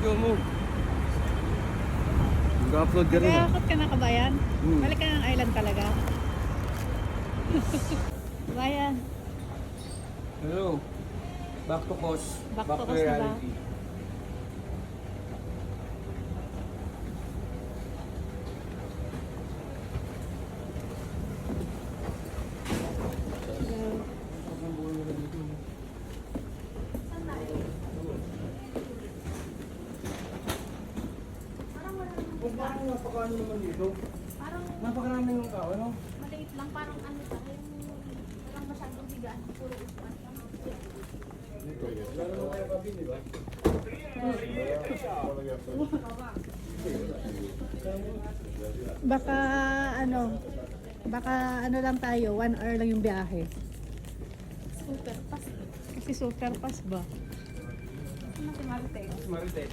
video mo. Mag-upload ka rin. Nag-aakot ka na kabayan? Hmm. Balik ka ng island talaga. Kabayan. Hello. Back to cause. Back to cause na ba? Parang napakaano naman dito. Parang Napakarami ng tao, no? maliit lang, parang ano pa, yung parang masyadong bigaan, puro usman lang. Lalo mo kaya pabi, di ba? Baka ano lang tayo, 1 hour lang yung biyahe. Super, pas. Kasi super pass ba? Ano si Marite? Marite.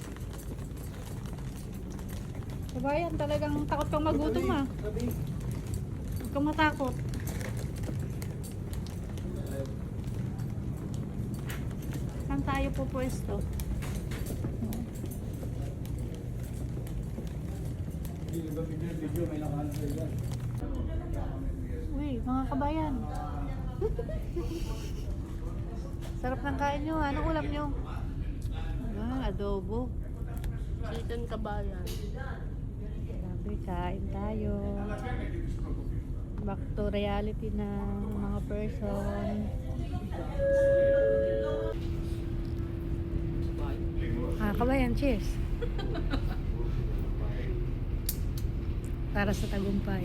Kabayan, talagang takot kang magutom ah. Sabi. Huwag kang matakot. Saan tayo po pwesto? Hindi ba video, may nakaano sa ilan. Uy, mga kabayan. Sarap ng kain nyo. Anong ulam nyo? Adobo. Chicken kabayan. Sabi, kain tayo. Back to reality na mga person. Kabayan, cheers. Para sa tagumpay.